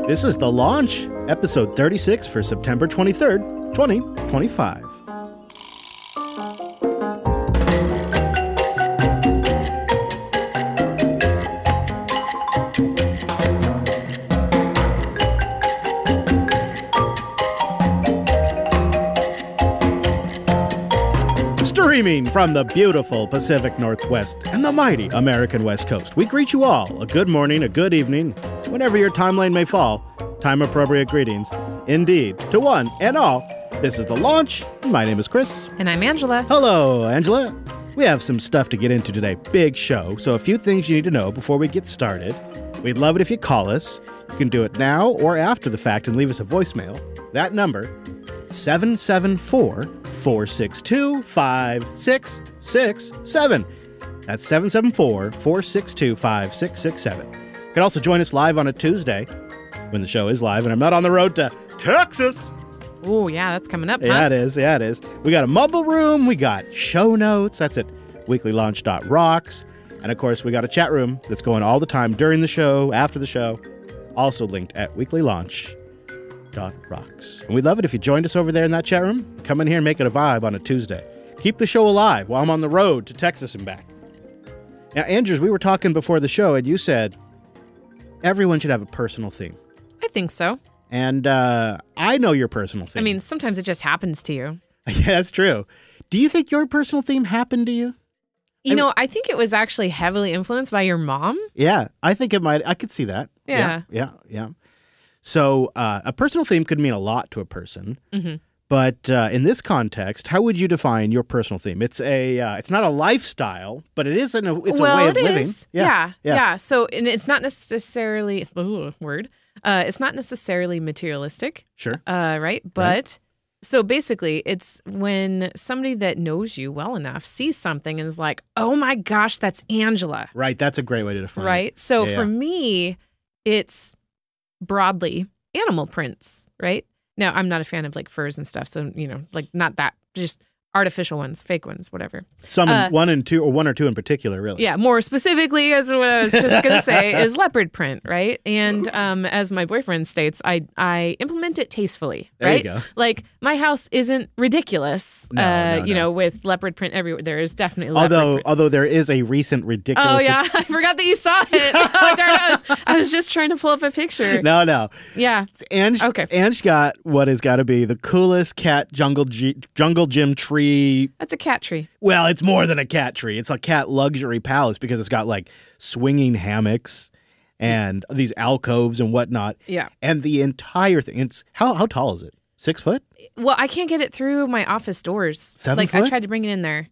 This is The Launch, episode 36 for September 23rd, 2025. Streaming from the beautiful Pacific Northwest and the mighty American West Coast, we greet you all a good morning, a good evening, whenever your timeline may fall. Time-appropriate greetings, indeed, to one and all. This is The Launch. My name is Chris. And I'm Angela. Hello, Angela. We have some stuff to get into today. Big show, so a few things you need to know before we get started. We'd love it if you call us. You can do it now or after the fact and leave us a voicemail. That number, 774-462-5667. That's 774-462-5667. You can also join us live on a Tuesday when the show is live, and I'm not on the road to Texas. Oh, yeah, that's coming up, huh? Yeah, it is. Yeah, it is. We got a mumble room. We got show notes. That's at weeklylaunch.rocks. And, of course, we got a chat room that's going all the time during the show, after the show, also linked at weeklylaunch.rocks. And we'd love it if you joined us over there in that chat room. Come in here and make it a vibe on a Tuesday. Keep the show alive while I'm on the road to Texas and back. Now, Andrews, we were talking before the show, and you said everyone should have a personal theme. I think so. And I know your personal theme. I mean, sometimes it just happens to you. Yeah, that's true. Do you think your personal theme happened to you? I think it was actually heavily influenced by your mom. Yeah, I think it might. I could see that. Yeah. Yeah. So a personal theme could mean a lot to a person. Mm-hmm. But in this context, how would you define your personal theme? It's not a lifestyle, but it is a way of living. Is. Yeah. So, and it's not necessarily it's not necessarily materialistic. Sure. Right. But so basically, it's when somebody that knows you well enough sees something and is like, "Oh my gosh, that's Angela." Right. That's a great way to define it. Right. So for me, it's broadly animal prints. Right. Now, I'm not a fan of like furs and stuff, so not that, just artificial ones, fake ones, whatever. Some one or two in particular, really. Yeah, more specifically, as what I was just gonna say, is leopard print, right? And as my boyfriend states, I implement it tastefully, right? There you go. Like my house isn't ridiculous, No. with leopard print everywhere. There is definitely leopard print. Although there is a recent ridiculous. Oh yeah, I forgot that you saw it. Oh, darn it, I was just trying to pull up a picture. No. Yeah. Ange got what has got to be the coolest cat jungle gym tree. That's a cat tree. Well, it's more than a cat tree. It's a cat luxury palace because it's got like swinging hammocks and these alcoves and whatnot. Yeah. And the entire thing, it's how tall is it? 6 foot? Well, I can't get it through my office doors. 7 foot? I tried to bring it in there.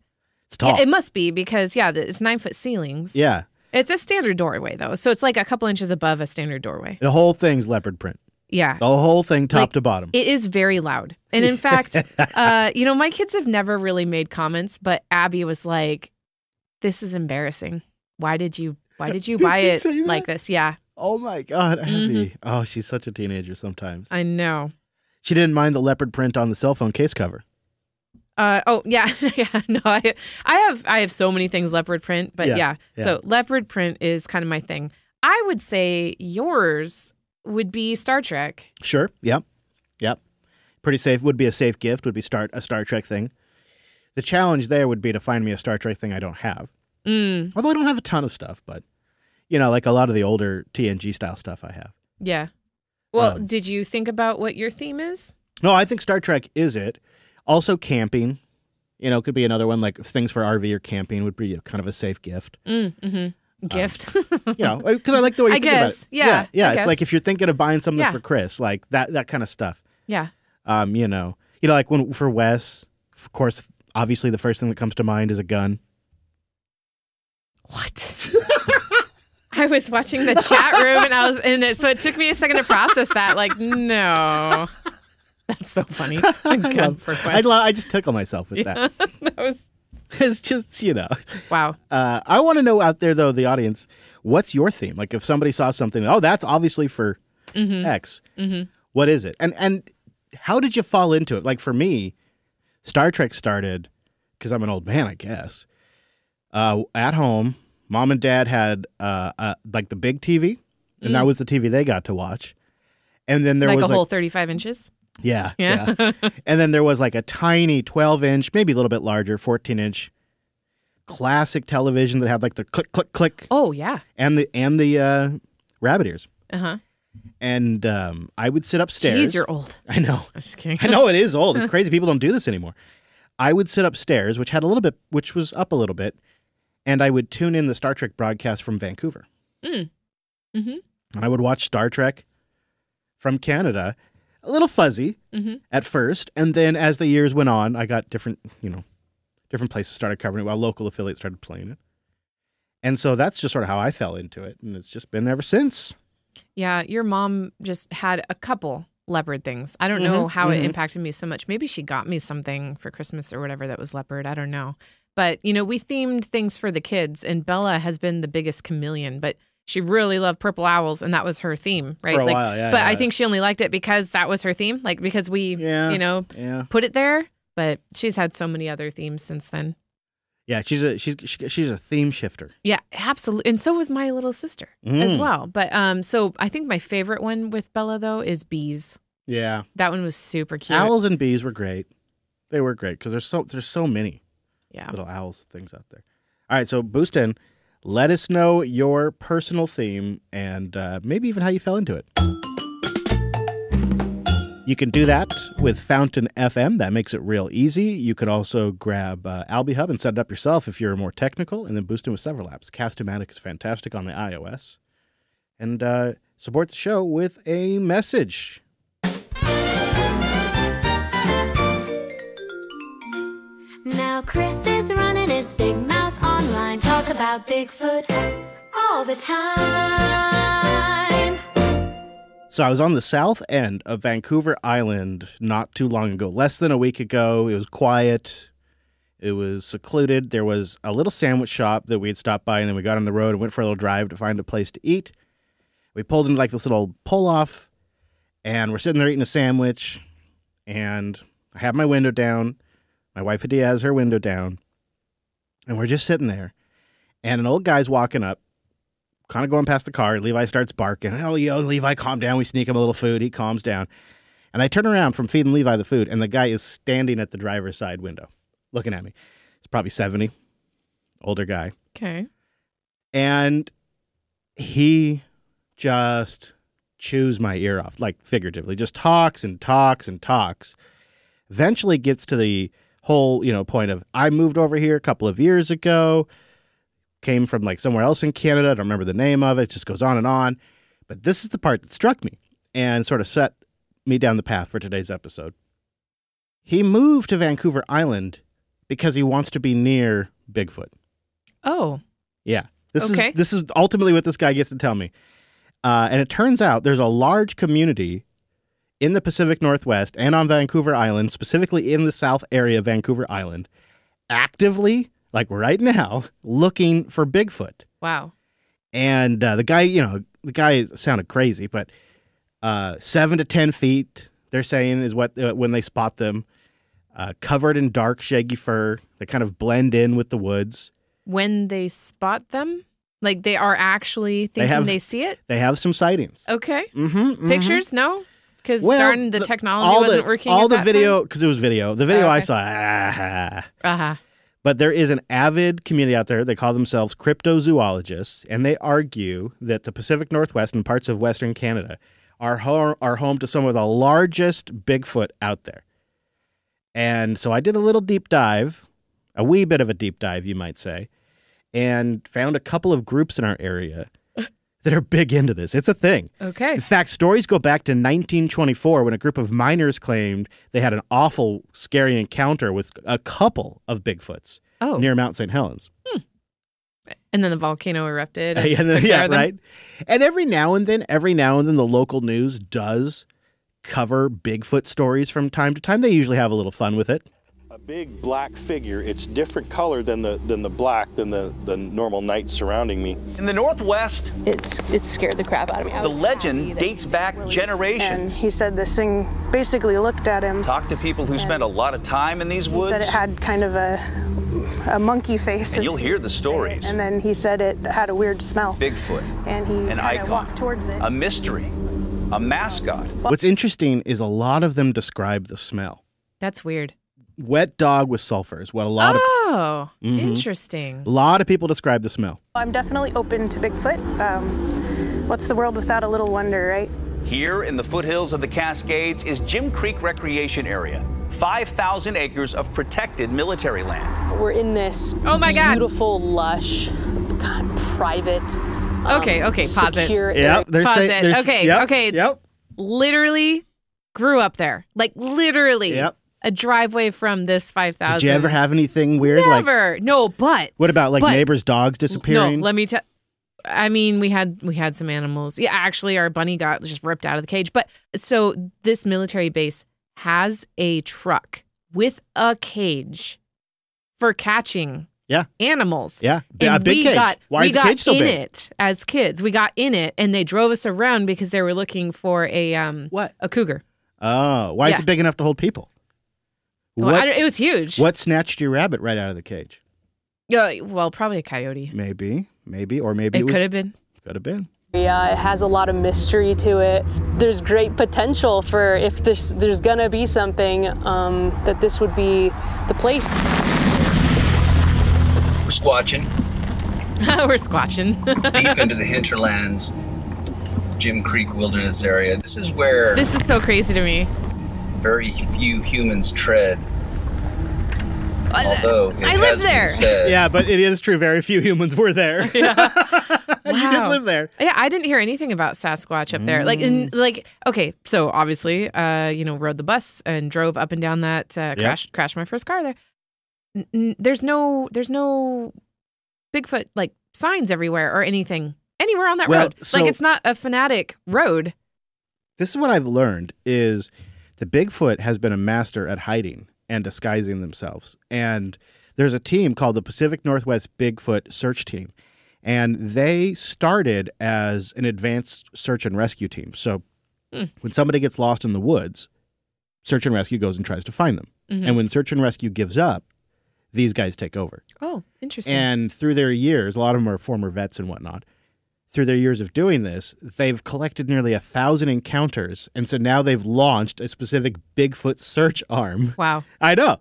It's tall. Yeah, it must be because, it's 9-foot ceilings. Yeah. It's a standard doorway, though. So it's like a couple inches above a standard doorway. The whole thing's leopard print. Yeah. The whole thing top to bottom. It is very loud. And in fact, my kids have never really made comments, but Abby was like, "This is embarrassing. Why did you buy it like this?" Yeah. Oh my God, Abby. Mm-hmm. Oh, she's such a teenager sometimes. I know. She didn't mind the leopard print on the cell phone case cover. Oh yeah. No, I have so many things leopard print, but yeah. So leopard print is kind of my thing. I would say yours would be Star Trek. Sure. Yep. Pretty safe. Would be a safe gift. Would be a Star Trek thing. The challenge there would be to find me a Star Trek thing I don't have. Although I don't have a ton of stuff, but like a lot of the older TNG style stuff I have. Yeah. Well, did you think about what your theme is? No, I think Star Trek is it. Also camping. Could be another one, like things for RV or camping would be kind of a safe gift. Mm-hmm. Gift. Because I like the way you think about it. Yeah. It's like if you're thinking of buying something for Chris, like that kind of stuff. Yeah. Like for Wes, of course, obviously the first thing that comes to mind is a gun. What? I was watching the chat room so it took me a second to process that. Like, no. That's so funny. Gun for Wes. I just tickle myself with that. That was... It's just, Wow. I want to know out there, though, the audience, what's your theme? Like if somebody saw something, that's obviously for X. Mm-hmm. What is it? And how did you fall into it? Like for me, Star Trek started, because I'm an old man, I guess, at home. Mom and Dad had like the big TV, and that was the TV they got to watch. And then there like was a whole 35 inches. Yeah. And then there was like a tiny 12-inch, maybe a little bit larger, 14-inch classic television that had like the click, click, click. Oh, yeah. And the rabbit ears. Uh-huh. And I would sit upstairs. Jeez, you're old. I know. I'm just kidding. I know it is old. It's crazy. People don't do this anymore. I would sit upstairs, which was up a little bit, and I would tune in the Star Trek broadcast from Vancouver. Mm-hmm. And I would watch Star Trek from Canada, a little fuzzy at first, and then as the years went on, I got different places started covering it while local affiliates started playing it. And so that's just sort of how I fell into it, and it's just been ever since. Yeah, your mom just had a couple leopard things. I don't know how it impacted me so much. Maybe she got me something for Christmas or whatever that was leopard. I don't know. But, we themed things for the kids, and Bella has been the biggest chameleon, but she really loved purple owls, and that was her theme, right? For a while, yeah. But I think she only liked it because that was her theme, like because we, put it there. But she's had so many other themes since then. Yeah, she's a theme shifter. Yeah, absolutely. And so was my little sister as well. But so I think my favorite one with Bella, though, is bees. Yeah. That one was super cute. Owls and bees were great. They were great because there's so many little owls things out there. All right, so boost in. Let us know your personal theme and maybe even how you fell into it. You can do that with Fountain FM. That makes it real easy. You could also grab AlbiHub and set it up yourself if you're more technical, and then boost in with several apps. Cast-O-Matic is fantastic on the iOS. And support the show with a message. Now Chris is running his big mouth online. Talk about Bigfoot all the time. So I was on the south end of Vancouver Island not too long ago, less than a week ago. It was quiet. It was secluded. There was a little sandwich shop that we had stopped by, and then we got on the road and went for a little drive to find a place to eat. We pulled into like this little pull-off, and we're sitting there eating a sandwich, and I have my window down. My wife Adia has her window down, and we're just sitting there, and an old guy's walking up, kind of going past the car. Levi starts barking. Oh, Levi, calm down. We sneak him a little food. He calms down. And I turn around from feeding Levi the food, and the guy is standing at the driver's side window looking at me. He's probably 70, older guy. Okay. And he just chews my ear off, like figuratively, just talks and talks and talks. Eventually gets to the whole, point of, I moved over here a couple of years ago. Came from like somewhere else in Canada. I don't remember the name of it. It just goes on and on. But this is the part that struck me and sort of set me down the path for today's episode. He moved to Vancouver Island because he wants to be near Bigfoot. Oh. Yeah. This is ultimately what this guy gets to tell me. And it turns out there's a large community in the Pacific Northwest and on Vancouver Island, specifically in the south area of Vancouver Island, actively, like right now, looking for Bigfoot. Wow. And the guy sounded crazy, but 7 to 10 feet, they're saying, is what when they spot them, covered in dark, shaggy fur. They kind of blend in with the woods. When they spot them? Like they are actually thinking they see it? They have some sightings. Okay. Mm-hmm. Pictures? No? Because darn, the technology wasn't working all at the that video, time? because it was video. The video I saw, Uh-huh. But there is an avid community out there. They call themselves cryptozoologists, and they argue that the Pacific Northwest and parts of Western Canada are home to some of the largest Bigfoot out there. And so I did a little deep dive, a wee bit of a deep dive, you might say, and found a couple of groups in our area that are big into this. It's a thing. Okay. In fact, stories go back to 1924 when a group of miners claimed they had an awful, scary encounter with a couple of Bigfoots near Mount St. Helens. And then the volcano erupted. Yeah, right. And every now and then, the local news does cover Bigfoot stories from time to time. They usually have a little fun with it. A big black figure. It's different color than the normal night surrounding me. In the Northwest, it scared the crap out of me. The legend dates back generations. And he said this thing basically looked at him. Talk to people who spent a lot of time in these woods. He said it had kind of a monkey face. And you'll hear the stories. And then he said it had a weird smell. Bigfoot. And he an icon. walked towards it. A mystery. a mascot. What's interesting is a lot of them describe the smell. That's weird. Wet dog with sulfur is what a lot of Interesting. a lot of people describe the smell. I'm definitely open to Bigfoot. What's the world without a little wonder, right? Here in the foothills of the Cascades is Jim Creek Recreation Area, 5,000 acres of protected military land. We're in this Oh my God. beautiful, lush, private, Okay, pause it. secure Yeah, they're Pause saying it. there's Okay, yep, okay. Yep. Literally grew up there. Like literally. Yep. A driveway from this 5,000. Did you ever have anything weird? Like, Never. No, but. what about like but- neighbors' dogs disappearing? No, let me tell. I mean, we had some animals. Yeah, actually, our bunny got just ripped out of the cage. But so this military base has a truck with a cage for catching animals. Yeah, And a big cage. Why is the cage so in big? it as kids. We got in it, and they drove us around because they were looking for a What? a cougar. Oh, why is Yeah. it big enough to hold people? Well, it was huge. What snatched your rabbit right out of the cage? Yeah, well, probably a coyote. Maybe, or maybe It it was, could have been. Could have been. area. It has a lot of mystery to it. There's great potential for if there's gonna be something, that this would be the place. We're squatching We're squatching. deep into the hinterlands, Jim Creek Wilderness Area. This is where This is so crazy to me. very few humans tread. Although it I has lived been there. said, Yeah, but it is true. Very few humans were there. You did Wow. live there. Yeah, I didn't hear anything about Sasquatch up there. Okay, so obviously, rode the bus and drove up and down that, crashed my first car there. There's no Bigfoot like signs everywhere or anything anywhere on that road. so- Like it's not a fanatic road. This is what I've learned is the Bigfoot has been a master at hiding and disguising themselves. And there's a team called the Pacific Northwest Bigfoot Search Team. And they started as an advanced search and rescue team. So when somebody gets lost in the woods, search and rescue goes and tries to find them. And when search and rescue gives up, these guys take over. Oh, interesting. And through their years, a lot of them are former vets and whatnot. Through their years of doing this, they've collected nearly 1,000 encounters. And so now they've launched a specific Bigfoot search arm. Wow. I know.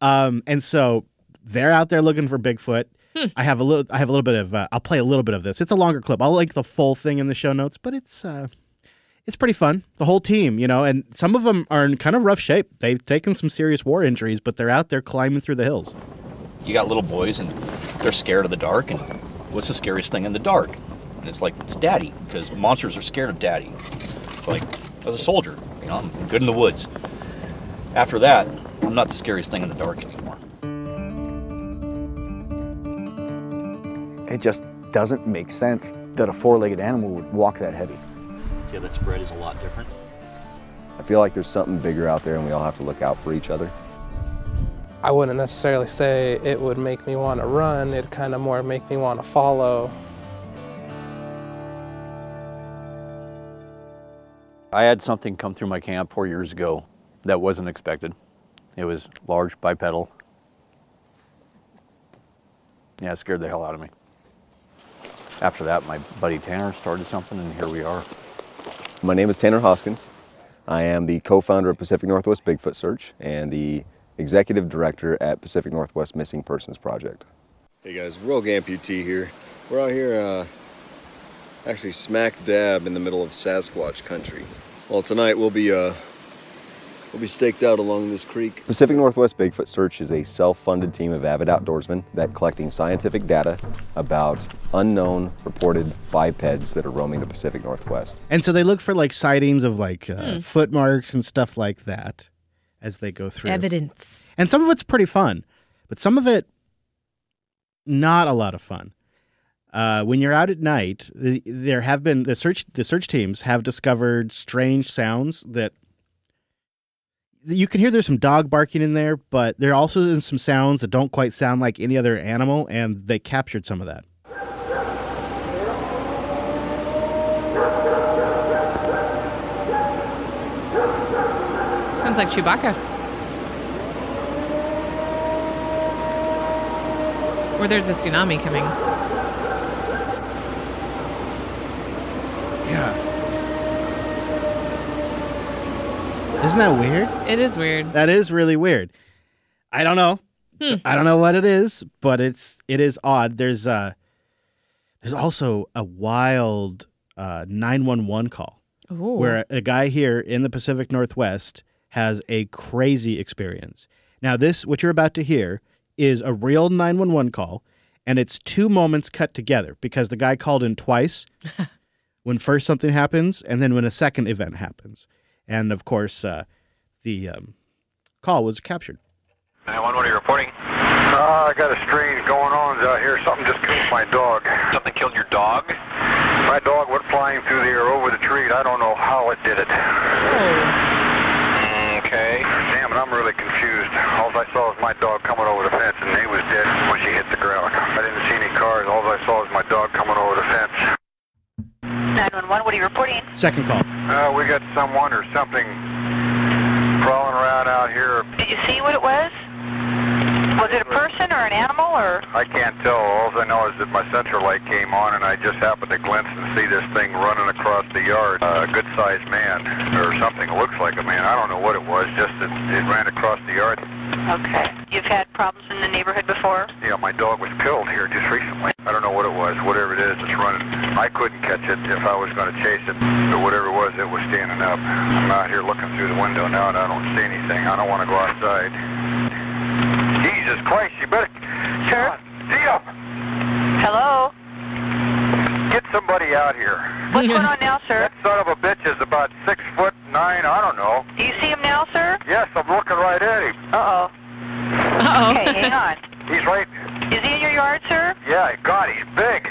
And so they're out there looking for Bigfoot. I have a little bit of, I'll play a little bit of this. It's a longer clip. I'll link the full thing in the show notes, but it's pretty fun. The whole team, and some of them are in kind of rough shape. They've taken some serious war injuries, but they're out there climbing through the hills. You got little boys and they're scared of the dark, and what's the scariest thing in the dark? And it's like, it's daddy, because monsters are scared of daddy. Like, as a soldier, I'm good in the woods. After that, I'm not the scariest thing in the dark anymore. It just doesn't make sense that a four-legged animal would walk that heavy. See how that spread is a lot different? I feel like there's something bigger out there and we all have to look out for each other. I wouldn't necessarily say it would make me want to run. It'd kind of more make me want to follow. I had something come through my camp 4 years ago that wasn't expected. It was large, bipedal. Yeah, it scared the hell out of me. After that, my buddy Tanner started something, and here we are. My name is Tanner Hoskins. I am the co-founder of Pacific Northwest Bigfoot Search and the executive director at Pacific Northwest Missing Persons Project. Hey guys, Rogue Amputee here. We're out here actually smack dab in the middle of Sasquatch country. Well, tonight we'll be staked out along this creek. Pacific Northwest Bigfoot Search is a self-funded team of avid outdoorsmen that collecting scientific data about unknown reported bipeds that are roaming the Pacific Northwest. And so they look for like sightings of like footmarks and stuff like that as they go through. Evidence. And some of it's pretty fun, but some of it not a lot of fun. When you're out at night, there have been the search teams have discovered strange sounds that you can hear. There's some dog barking in there, but there also is some sounds that don't quite sound like any other animal, and they captured some of that. Sounds like Chewbacca. Or there's a tsunami coming. Yeah. Isn't that weird? It is weird. That is really weird. I don't know. I don't know what it is, but it is odd. There's also a wild 911 call where a guy here in the Pacific Northwest has a crazy experience. Now, what you're about to hear is a real 911 call, and it's 2 moments cut together because the guy called in twice when first something happens and then when a second event happens. And, of course, the call was captured. 911, what are you reporting? I got a strange going on out here. Something just killed my dog. Something killed your dog? My dog went flying through the air over the tree. I don't know how it did it. Okay. Damn it, I'm really confused. All I saw was my dog coming over the fence, and he was dead when she hit the ground. I didn't see any cars. All I saw was my dog coming over the fence. 911, what are you reporting? Second call. We got someone or something crawling around out here. Did you see what it was? Was it a person or an animal or? I can't tell. All I know is that my central light came on and I just happened to glance and see this thing running across the yard. A good-sized man or something. It looks like a man. I don't know what it was. Just that it ran across the yard. Okay. You've had problems in the neighborhood before? Yeah, my dog was killed here just recently. I don't know what it was. Whatever it is, it's running. I couldn't catch it if I was going to chase it. But whatever it was standing up. I'm out here looking through the window now and I don't see anything. I don't want to go outside. Jesus Christ, you better... Sure. Dio! Hello? Get somebody out here. What's going on now, sir? That son of a bitch is about 6'9", I don't know. Do you see him now, sir? Yes, I'm looking right at him. Uh-oh. Okay, hang on. He's right... Is he in your yard, sir? Yeah, God, he's big.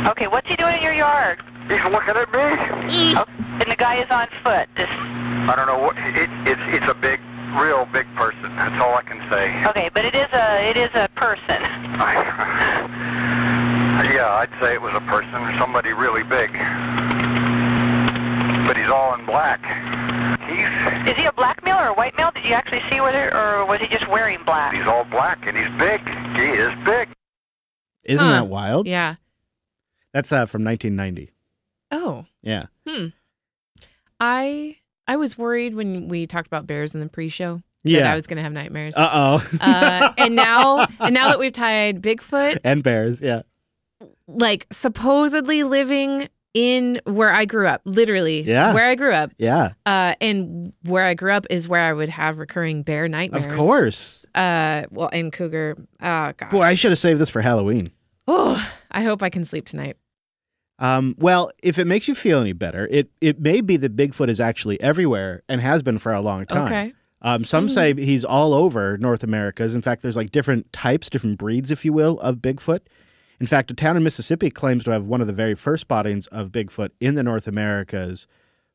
Okay, what's he doing in your yard? He's looking at me. Oh, and the guy is on foot. I don't know what... It's a big... real big person. That's all I can say. Okay, but it is a person. Yeah, I'd say it was a person, somebody really big. But he's all in black. Is he a black male or a white male? Did you actually see whether, or was he just wearing black? He's all black and he's big. He is big. Isn't that wild? Yeah. That's from 1990. Oh. Yeah. I was worried when we talked about bears in the pre-show that I was going to have nightmares. And now that we've tied Bigfoot and bears, like supposedly living in where I grew up, literally, where I grew up, and where I grew up is where I would have recurring bear nightmares. Of course. Well, and cougar. Oh gosh. Boy, I should have saved this for Halloween. Oh, I hope I can sleep tonight. Well, if it makes you feel any better, it may be that Bigfoot is actually everywhere and has been for a long time. Okay. Some say he's all over North Americas. In fact, there's like different types, different breeds, if you will, of Bigfoot. In fact, a town in Mississippi claims to have one of the very first spottings of Bigfoot in the North Americas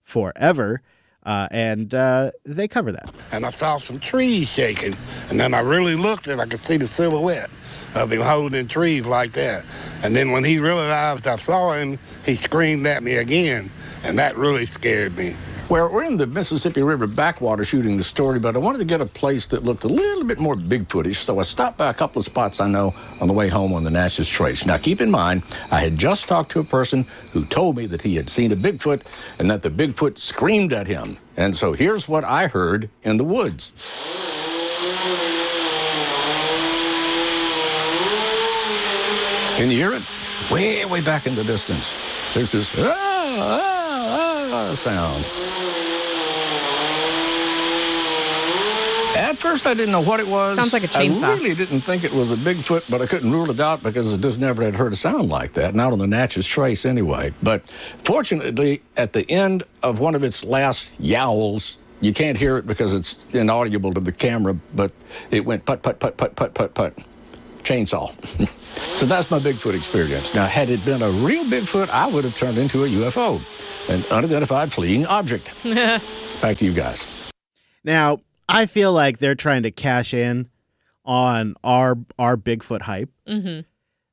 forever, and they cover that. And I saw some trees shaking, and then I really looked and I could see the silhouette of him holding trees like that. And then when he realized I saw him, he screamed at me again, and that really scared me. Well, we're in the Mississippi River backwater shooting the story, but I wanted to get a place that looked a little bit more Bigfootish, so I stopped by a couple of spots I know on the way home on the Natchez Trace. Now, keep in mind, I had just talked to a person who told me that he had seen a Bigfoot and that the Bigfoot screamed at him. And so here's what I heard in the woods. Can you hear it? Way, way back in the distance. There's this sound. At first, I didn't know what it was. Sounds like a chainsaw. I really didn't think it was a Bigfoot, but I couldn't rule it out because I just never had heard a sound like that, not on the Natchez Trace anyway. But fortunately, at the end of one of its last yowls, you can't hear it because it's inaudible to the camera, but it went put, put, put, put, put, put, put. Chainsaw. So that's my Bigfoot experience. Now, had it been a real Bigfoot, I would have turned into a UFO, an unidentified fleeing object. Back to you guys. Now, I feel like they're trying to cash in on our Bigfoot hype. Mm-hmm.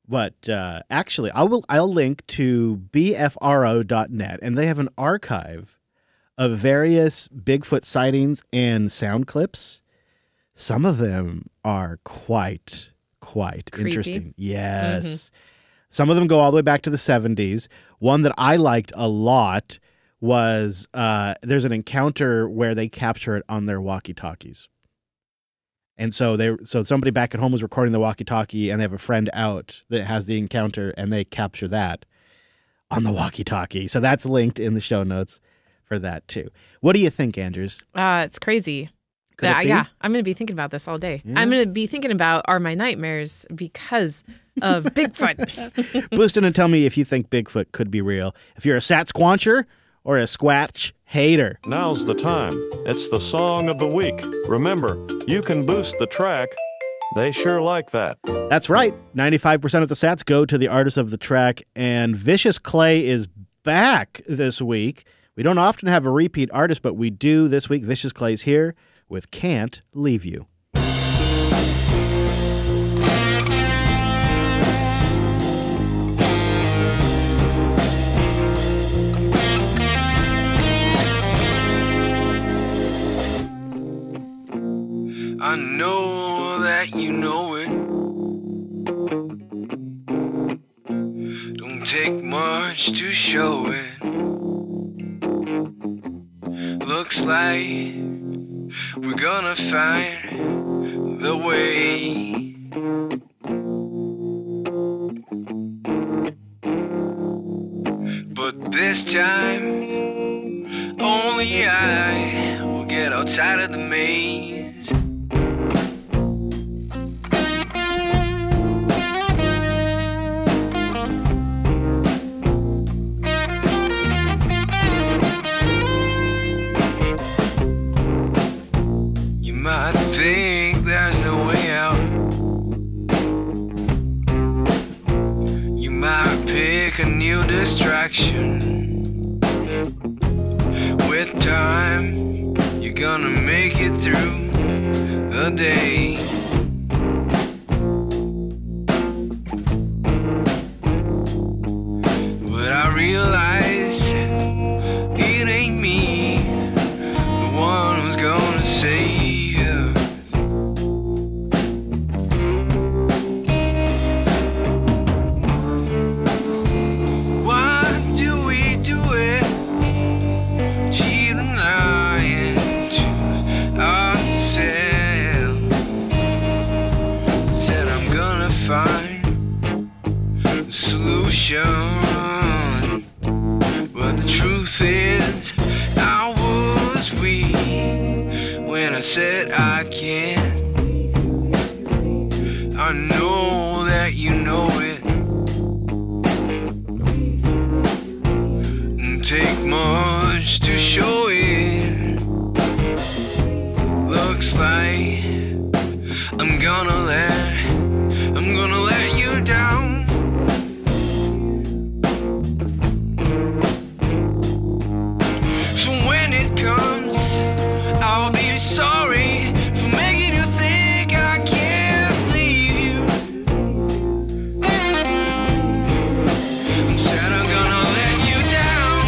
But actually, I'll link to bfro.net, and they have an archive of various Bigfoot sightings and sound clips. Some of them are quite creepy. Interesting. Yes. Some of them go all the way back to the 70s. One that I liked a lot was there's an encounter where they capture it on their walkie-talkies. And so somebody back at home was recording the walkie-talkie, and they have a friend out that has the encounter, and they capture that on the walkie-talkie. So that's linked in the show notes for that too. What do you think, Andrews? It's crazy. Yeah, I'm going to be thinking about this all day. Yeah. I'm going to be thinking about Are My Nightmares because of Bigfoot. Boost in and tell me if you think Bigfoot could be real. If you're a Sasquatcher or a Squatch hater. Now's the time. It's the song of the week. Remember, you can boost the track. They sure like that. That's right. 95% of the sats go to the artist of the track, and Vicious Clay is back this week. We don't often have a repeat artist, but we do this week. Vicious Clay's here with Can't Leave You. I know that you know it. Don't take much to show it. Looks like we're gonna find the way. But this time, only I will get outside of the maze. You might think there's no way out. You might pick a new distraction. With time, you're gonna make it through the day. But I realize it ain't me, the one who's gonna save. But the truth is, I was weak when I said I can't. I know that you know it. Take much to show it. Looks like I'm gonna let you down. I'll be sorry for making you think I can't leave you. Said I'm gonna let you down.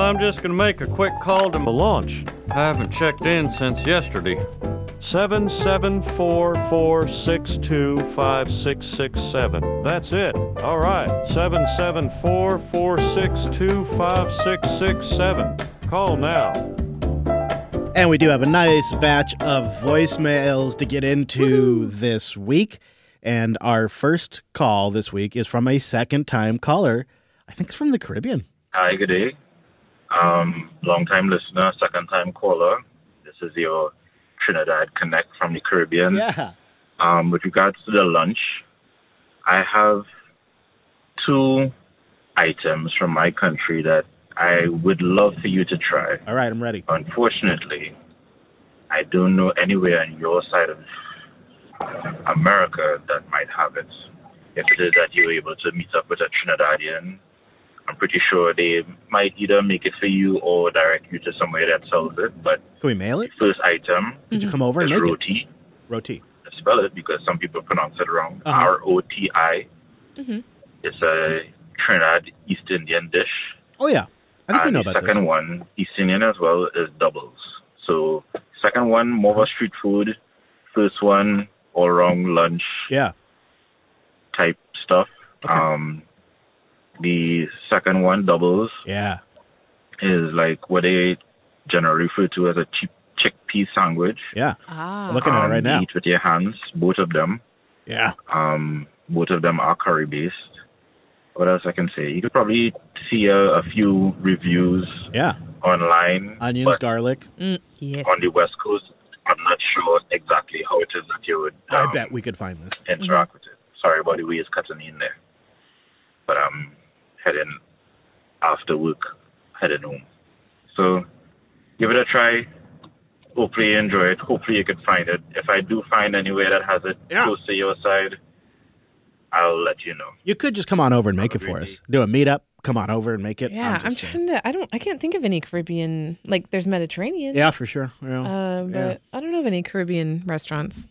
I'm just going to make a quick call to the launch. I haven't checked in since yesterday. 774-462-5667. That's it. All right. 774-462-5667. Call now. And we do have a nice batch of voicemails to get into this week. And our first call this week is from a second-time caller. I think it's from the Caribbean. Hi, good day. Long-time listener, second-time caller. This is your Trinidad Connect from the Caribbean. Yeah. With regards to the lunch, I have 2 items from my country that I would love for you to try. All right, I'm ready. Unfortunately, I don't know anywhere on your side of America that might have it. If it is that you're able to meet up with a Trinidadian, I'm pretty sure they might either make it for you or direct you to somewhere that sells it. But can we mail it? First item. Could you come over and make roti. it? Roti. Spell it because some people pronounce it wrong. R-O-T-I. Mm-hmm. It's a Trinidad East Indian dish. Oh, yeah. I think we know about this. The second one, East Indian as well, is doubles. So second one, more of a street food. First one, all-around lunch. Yeah. Type stuff. Okay. The second one, doubles. Yeah. Is like what they generally refer to as a cheap chickpea sandwich. Yeah. Ah. I'm looking at it right now. Eat with your hands, both of them. Yeah. Both of them are curry-based. What else I can say? You could probably see a few reviews online. Onions, garlic. Yes. On the West Coast, I'm not sure exactly how it is that you would I bet we could find this. interact with it. Sorry about the way it's cutting in there. But I'm heading after work, heading home. So give it a try. Hopefully you enjoy it. Hopefully you can find it. If I do find anywhere that has it close to your side, I'll let you know. You could just come on over and make it for us. Do a meetup. Come on over and make it. Yeah, I'm trying to. I can't think of any Caribbean. Like, there's Mediterranean. Yeah, for sure. Yeah. But I don't know of any Caribbean restaurants.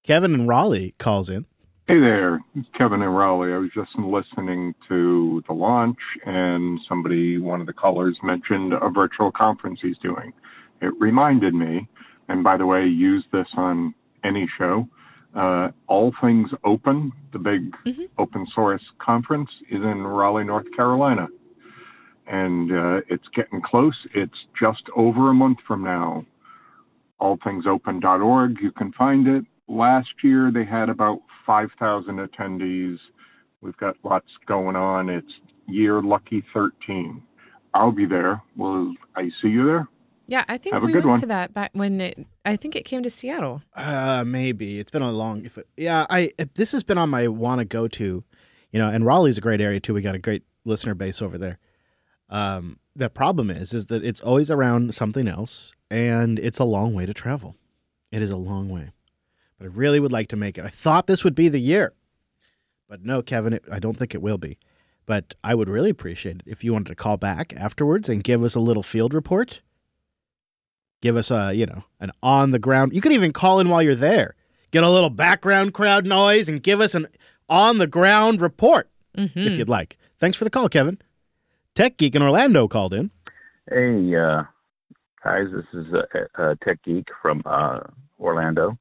Kevin in Raleigh calls in. Hey there, it's Kevin in Raleigh. I was just listening to the launch, and one of the callers mentioned a virtual conference he's doing. It reminded me, and by the way, use this on any show. All Things Open, the big open source conference, is in Raleigh, North Carolina. And it's getting close. It's just over a month from now. allthingsopen.org, you can find it. Last year, they had about 5,000 attendees. We've got lots going on. It's year lucky 13. I'll be there. Will I see you there? Yeah, I think Have a we good went one. to that back when I think it came to Seattle. Maybe it's been a long. This has been on my want to go to, and Raleigh's a great area too. We got a great listener base over there. The problem is that it's always around something else, and it's a long way to travel. It is a long way, but I really would like to make it. I thought this would be the year, but no, Kevin, I don't think it will be. But I would really appreciate it if you wanted to call back afterwards and give us a little field report. Give us an on the ground. You could even call in while you're there. Get a little background crowd noise and give us an on the ground report if you'd like. Thanks for the call, Kevin. Tech Geek in Orlando called in. Hey, guys, this is Tech Geek from Orlando.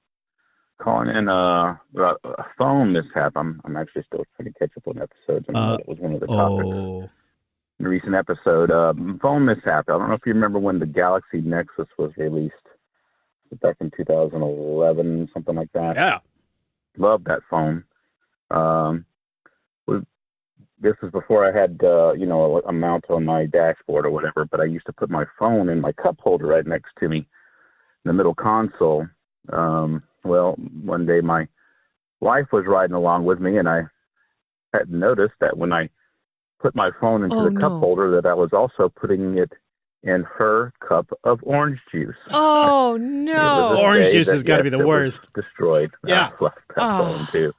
Calling in about a phone mishap. I'm actually still trying to catch up on episodes. That was one of the topics. In a recent episode, phone mishap. I don't know if you remember when the Galaxy Nexus was released back in 2011, something like that. Yeah. Loved that phone. This was before I had, a mount on my dashboard or whatever, but I used to put my phone in my cup holder right next to me in the middle console. Well, one day my wife was riding along with me, and I had noticed that when I put my phone into the cup holder, that I was also putting it in her cup of orange juice. Oh, no. Orange juice has got to be the worst. Destroyed. Yeah. I left that phone, too.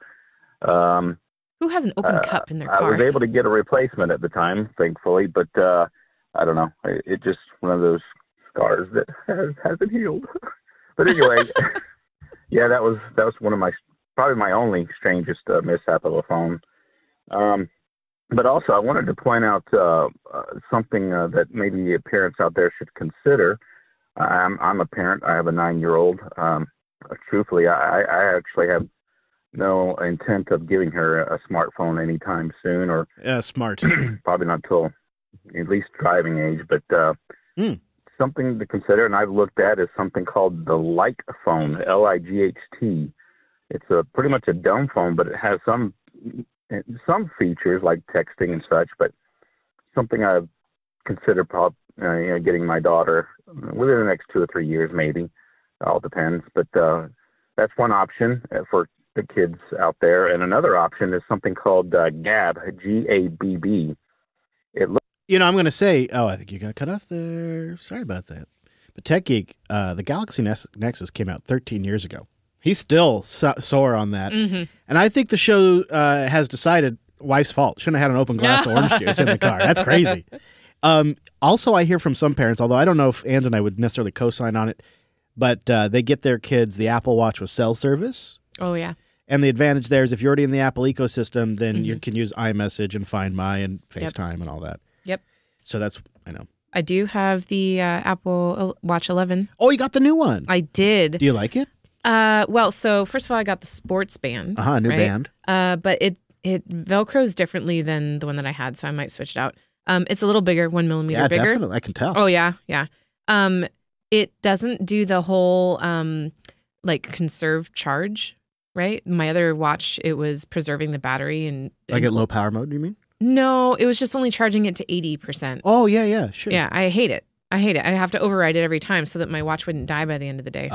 Who has an open cup in their I car? was able to get a replacement at the time, thankfully, but I don't know. It just one of those scars that hasn't healed. But anyway, yeah, that was one of probably my only strangest mishap of a phone. But also, I wanted to point out something that maybe parents out there should consider. I'm a parent. I have a 9-year-old. Truthfully, I actually have no intent of giving her a smartphone anytime soon, or smart. Probably not till at least driving age. But something to consider, and I've looked at, is something called the Light phone, Light. It's pretty much a dumb phone, but it has some features like texting and such. But something I've considered getting my daughter within the next 2 or 3 years, maybe. It all depends. But that's one option for the kids out there. And another option is something called Gabb, Gabb. I'm going to say, I think you got cut off there. Sorry about that. But Tech Geek, the Galaxy Nexus came out 13 years ago. He's still sore on that. Mm-hmm. And I think the show has decided wife's fault. Shouldn't have had an open glass of orange juice in the car. That's crazy. Also, I hear from some parents, although I don't know if Ann and I would necessarily co-sign on it, but they get their kids the Apple Watch with cell service. Oh, yeah. And the advantage there is if you're already in the Apple ecosystem, then you can use iMessage and Find My and FaceTime and all that. Yep. So that's, I know. I do have the Apple Watch 11. Oh, you got the new one. I did. Do you like it? Well, so first of all, I got the sports band. New right? band. But it Velcros differently than the one that I had, so I might switch it out. It's a little bigger, 1 millimeter bigger. Yeah, definitely. I can tell. Oh, yeah, yeah. It doesn't do the whole, conserve charge, right? My other watch, it was preserving the battery. And Like at low power mode, you mean? No, it was just only charging it to 80%. Oh, yeah, sure. Yeah, I hate it. I have to override it every time so that my watch wouldn't die by the end of the day.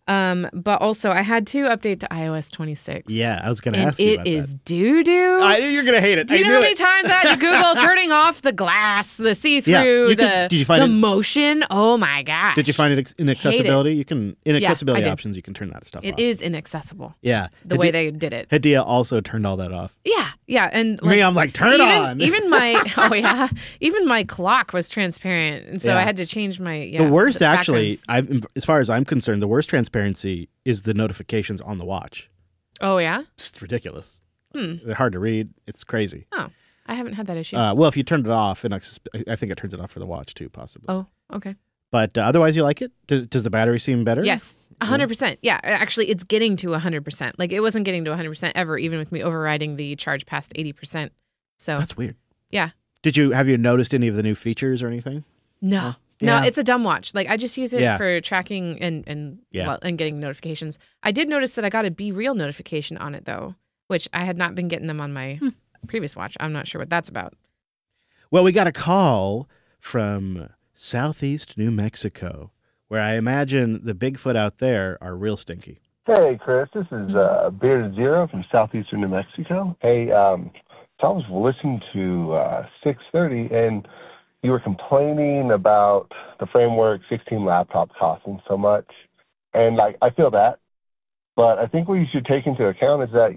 But also, I had to update to iOS 26. Yeah, I was going to ask you about that. It is doo-doo. I knew you were going to hate it. Do you know how many times I had to Google turning off the glass, the see-through, did you find the motion? Oh, my gosh. Did you find it in accessibility? You can, in accessibility I did. options, you can turn that stuff off. It is inaccessible. Yeah. The way they did it. Hadia also turned all that off. Yeah. And Me, I'm like, turn it on. Even my clock was transparent. And so I had to change my, The worst, actually, as far as I'm concerned, the worst transparency is the notifications on the watch. Oh, yeah? It's ridiculous. They're hard to read. It's crazy. Oh, I haven't had that issue. Well, if you turned it off, and I think it turns it off for the watch too, possibly. Oh, okay. But otherwise, you like it? Does the battery seem better? Yes, 100%. Yeah, actually, it's getting to 100%. Like, it wasn't getting to 100% ever, even with me overriding the charge past 80%. So that's weird. Yeah. Have you noticed any of the new features or anything? No. No, it's a dumb watch. Like, I just use it for tracking and getting notifications. I did notice that I got a Be Real notification on it, though, which I had not been getting them on my previous watch. I'm not sure what that's about. Well, we got a call from Southeast New Mexico, where I imagine the Bigfoot out there are real stinky. Hey, Chris. This is Bearded Zero from Southeastern New Mexico. Hey, so I was listening to 630, and you were complaining about the Framework 16 laptop costing so much. And, I feel that. But I think what you should take into account is that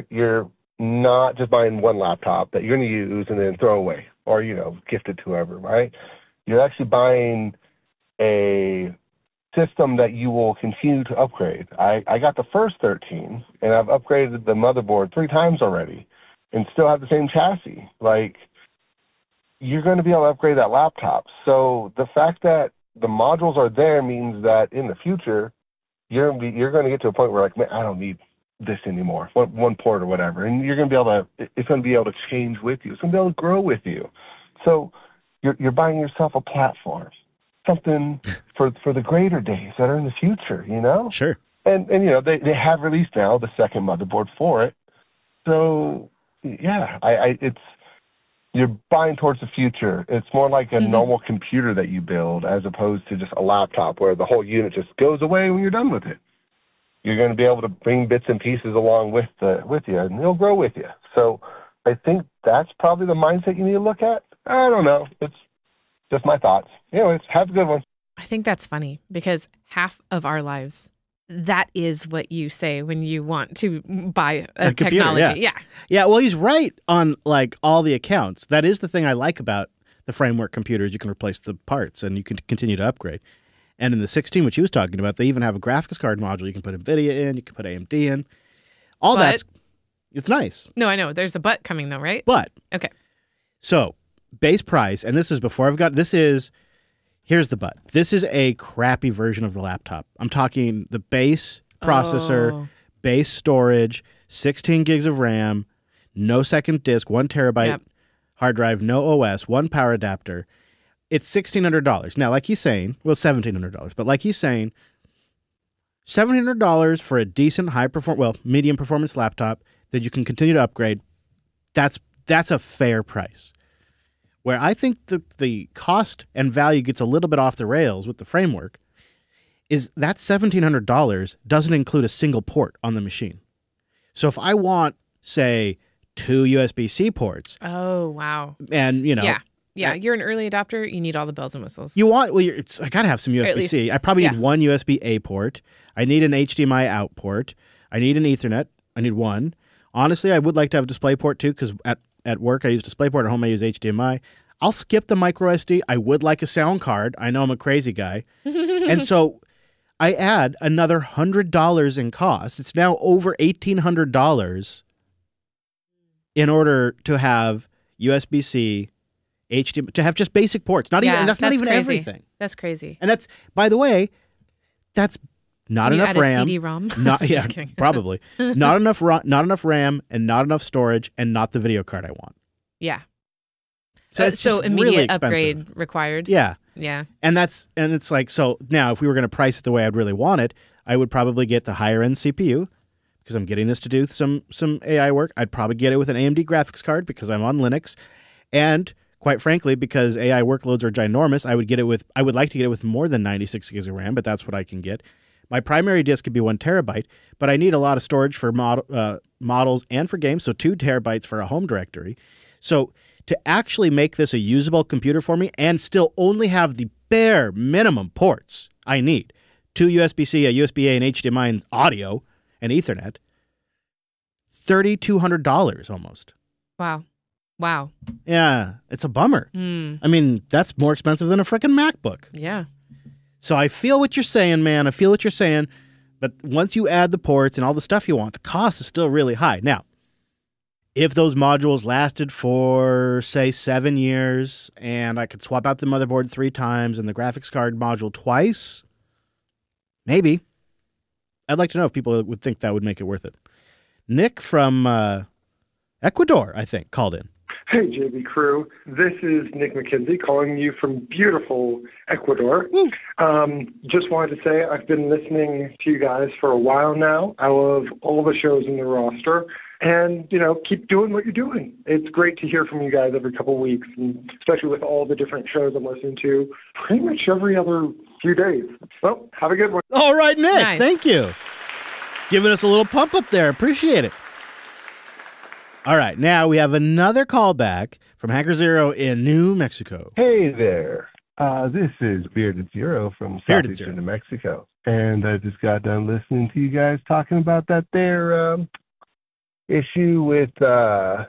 you're not just buying one laptop that you're going to use and then throw away or, gift it to whoever, right? You're actually buying a system that you will continue to upgrade. I got the first 13, and I've upgraded the motherboard 3 times already and still have the same chassis. You're going to be able to upgrade that laptop. So the fact that the modules are there means that in the future, you're going to get to a point where, man, I don't need this anymore, one port or whatever. And you're going to be able to, it's going to be able to change with you. It's going to be able to grow with you. So you're buying yourself a platform, something for the greater days that are in the future, Sure. And they have released now the second motherboard for it. So, yeah, you're buying towards the future. It's more like a normal computer that you build as opposed to just a laptop where the whole unit just goes away when you're done with it. You're going to be able to bring bits and pieces along with you, and it'll grow with you. So I think that's probably the mindset you need to look at. I don't know. It's just my thoughts. Anyways, have a good one. I think that's funny because half of our lives, that is what you say when you want to buy a technology. Computer, yeah. Well, he's right on all the accounts. That is the thing I like about the Framework computers. You can replace the parts and you can continue to upgrade. And in the 16, which he was talking about, they even have a graphics card module. You can put NVIDIA in, you can put AMD in. It's nice. No, I know. There's a but coming though, right? But. Okay. So base price, and this is before here's the but. This is a crappy version of the laptop. I'm talking the base processor, base storage, 16 gigs of RAM, no second disk, 1 terabyte hard drive, no OS, 1 power adapter. It's $1,600. Now, like he's saying, well, $1,700, but like he's saying, $1,700 for a decent medium performance laptop that you can continue to upgrade. That's a fair price. Where I think the cost and value gets a little bit off the rails with the framework is that $1,700 doesn't include a single port on the machine. So if I want, say, 2 USB-C ports. Oh, wow. And, Yeah, you're an early adopter. You need all the bells and whistles. I got to have some USB-C. I probably need one USB-A port. I need an HDMI out port. I need an Ethernet. I need one. Honestly, I would like to have a DisplayPort too, because at work I use DisplayPort. At home I use HDMI. I'll skip the micro SD. I would like a sound card. I know I'm a crazy guy. And so I add another $100 in cost. It's now over $1,800 in order to have USB-C, HDMI, to have just basic ports. Not even crazy. Everything. That's crazy. And that's, by the way, that's not enough RAM. A CD-ROM? Probably. Not enough RAM and not enough storage and not the video card I want. Yeah. So it's immediate really upgrade required. Yeah. Yeah. And it's like, so now if we were going to price it the way I'd really want it, I would probably get the higher end CPU because I'm getting this to do some AI work. I'd probably get it with an AMD graphics card because I'm on Linux. And quite frankly, because AI workloads are ginormous, I would like to get it with more than 96 gigs of RAM, but that's what I can get. My primary disk could be 1 terabyte, but I need a lot of storage for models and for games, so 2 terabytes for a home directory. So to actually make this a usable computer for me and still only have the bare minimum ports I need, 2 USB-C, a USB-A, and HDMI, and audio, and Ethernet, $3,200 almost. Wow. Yeah, it's a bummer. I mean, that's more expensive than a freaking MacBook. Yeah. So I feel what you're saying, man. I feel what you're saying. But once you add the ports and all the stuff you want, the cost is still really high. Now, if those modules lasted for, say, 7 years and I could swap out the motherboard 3 times and the graphics card module twice, maybe. I'd like to know if people would think that would make it worth it. Nick from Ecuador, I think, called in. Hey, JB crew. This is Nick McKenzie calling you from beautiful Ecuador. Just wanted to say I've been listening to you guys for a while now. I love all the shows in the roster. And, keep doing what you're doing. It's great to hear from you guys every couple of weeks, and especially with all the different shows I'm listening to pretty much every other few days. Well, have a good one. All right, Nick. Nice. Thank you. Giving us a little pump up there. Appreciate it. All right, now we have another call back from Hacker Zero in New Mexico. Hey there. This is Bearded Zero from southeastern New Mexico. And I just got done listening to you guys talking about that there issue with the